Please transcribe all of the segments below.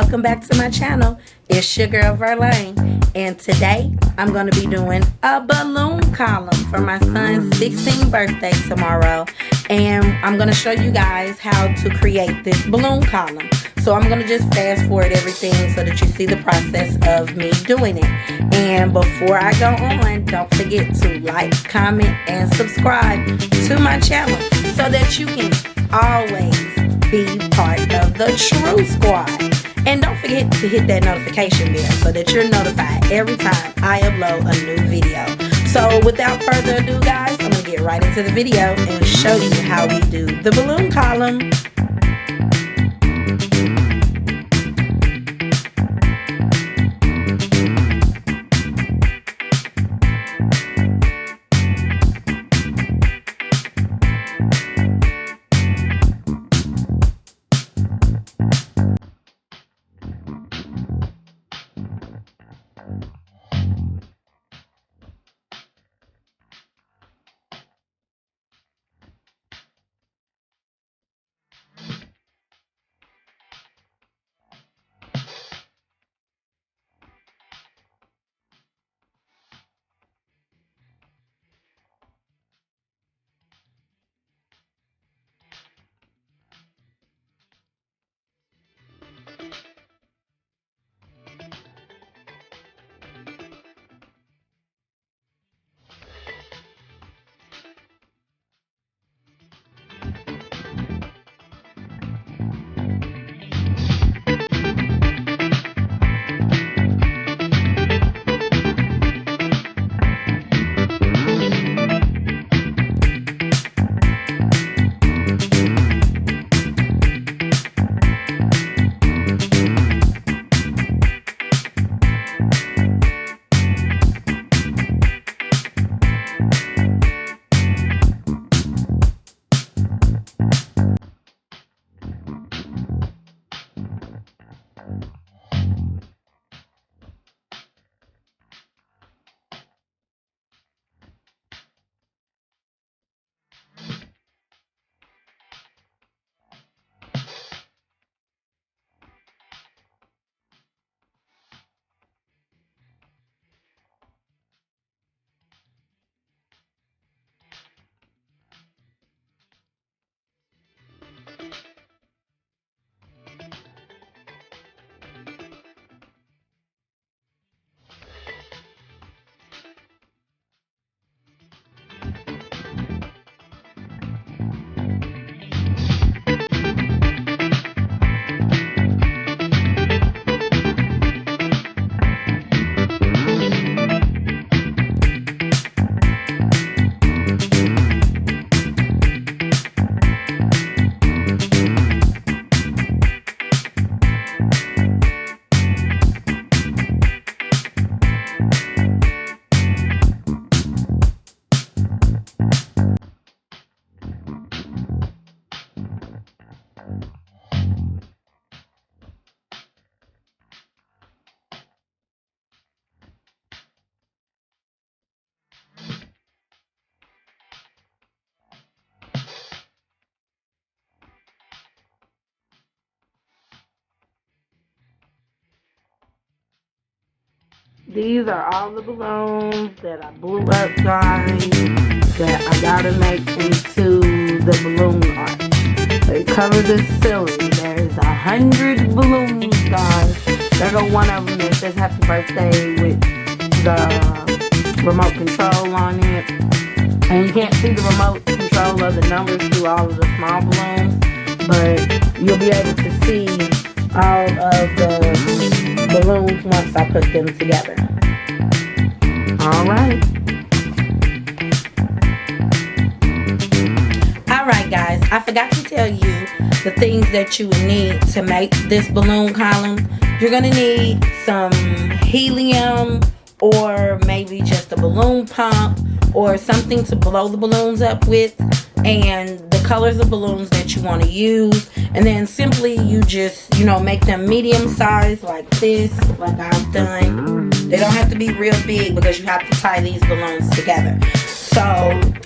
welcome back to my channel. It's your girl Verlaine, and today I'm going to be doing a balloon column for my son's 16th birthday tomorrow, and I'm going to show you guys how to create this balloon column. So I'm going to just fast forward everything so that you see the process of me doing it. And before I go on, don't forget to like, comment, and subscribe to my channel so that you can always be part of the True Squad. And don't forget to hit that notification bell so that you're notified every time I upload a new video. So without further ado, guys, I'm going to get right into the video and show you how we do the balloon column. These are all the balloons that I blew up, guys, that I gotta make into the balloon arch. They cover the ceiling. There's 100 balloons, guys. There go one of them that says happy birthday with the remote control on it. And you can't see the remote control of the numbers through all of the small balloons, but you'll be able to see all of the balloons once I put them together. Alright. Alright, guys, I forgot to tell you the things that you would need to make this balloon column. You're going to need some helium, or maybe just a balloon pump or something to blow the balloons up with, and the colors of balloons that you want to use. And then simply you just, make them medium size like this, like I've done. They don't have to be real big because you have to tie these balloons together. So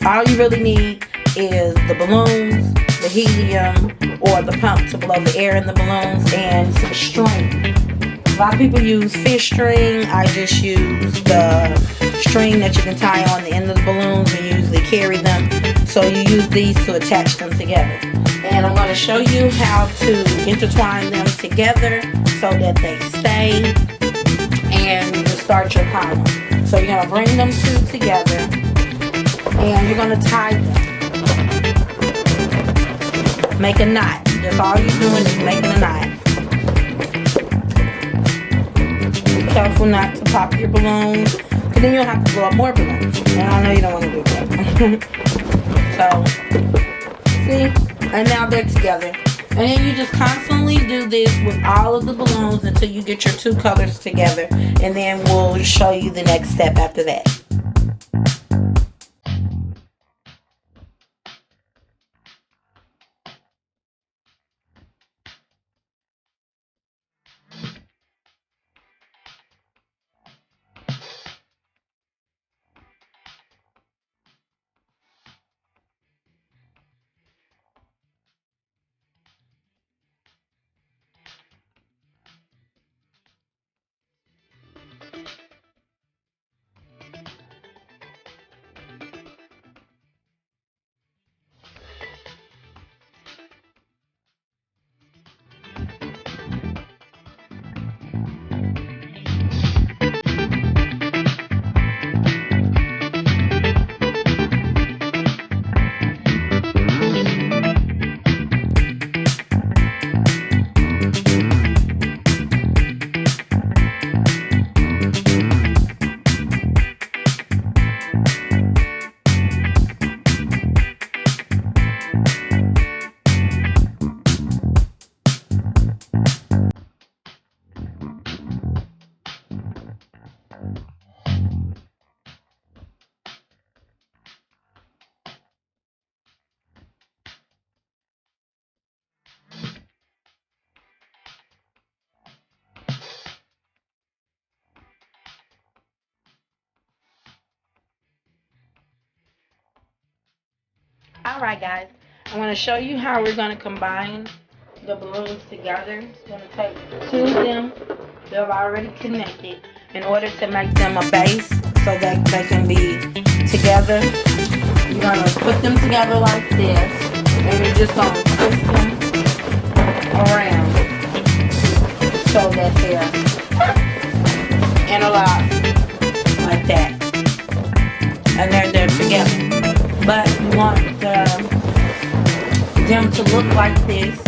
all you really need is the balloons, the helium or the pump to blow the air in the balloons, and some string. A lot of people use fish string. I just use the string that you can tie on the end of the balloons and usually carry them. So you use these to attach them together. And I'm going to show you how to intertwine them together so that they stay and you can start your column. So you're going to bring them two together and you're going to tie them. Make a knot. That's all you're doing is making a knot. Be careful not to pop your balloons, because then you'll have to blow up more balloons. And I know you don't want to do that. So, see? And now they're together. And then you just constantly do this with all of the balloons until you get your two colors together. And then we'll show you the next step after that. Alright guys, I want to show you how we're going to combine the balloons together. It's going to take two of them that are already connected in order to make them a base so that they can be together. You're going to put them together like this and you're just going to twist them around so that they're interlocked like that. And they're together. But you want them to look like this.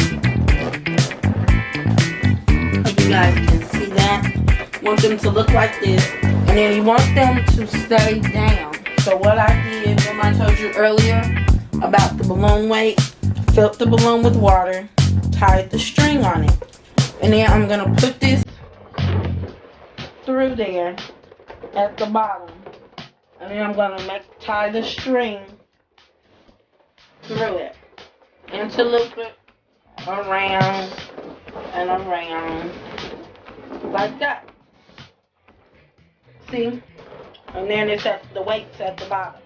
Hope you guys can see that. You want them to look like this. And then you want them to stay down. So what I did, when I told you earlier about the balloon weight, filled the balloon with water, tied the string on it. And then I'm going to put this through there at the bottom. And then I'm going to tie the string through it and to loop it around and around like that. See? And then it's the weight's at the bottom.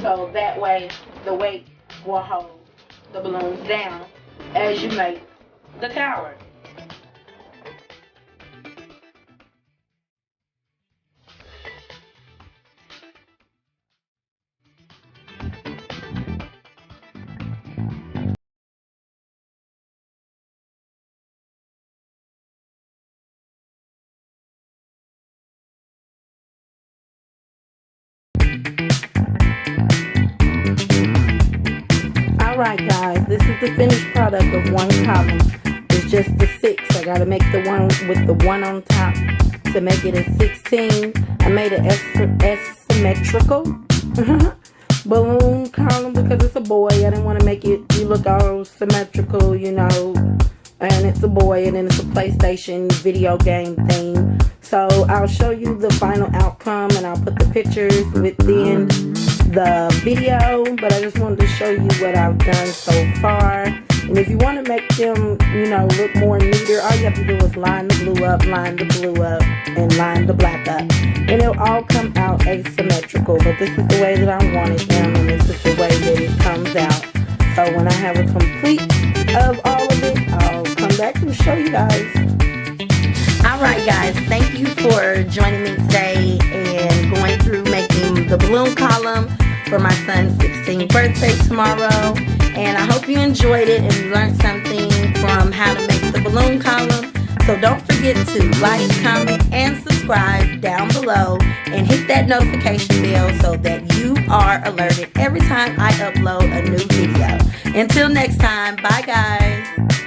So that way the weight will hold the balloons down as you make the tower. Alright guys, this is the finished product of one column. It's just the 6. I gotta make the one with the 1 on top to make it a 16. I made an asymmetrical balloon column because it's a boy. I didn't want to make it you look all symmetrical, you know. And it's a boy, and then it's a PlayStation video game thing. So I'll show you the final outcome, and I'll put the pictures within the video. But I just wanted to show you what I've done so far. And if you want to make them, you know, look more neater, all you have to do is line the blue up, line the blue up, and line the black up. And it'll all come out asymmetrical. But this is the way that I wanted them, and this is the way that it comes out. So when I have a complete of all of it, I'll come back and show you guys. Alright guys, thank you for joining me today and going through making the balloon column for my son's 16th birthday tomorrow. And I hope you enjoyed it and you learned something from how to make the balloon column. So don't forget to like, comment, and subscribe down below and hit that notification bell so that you are alerted every time I upload a new video. Until next time, bye guys.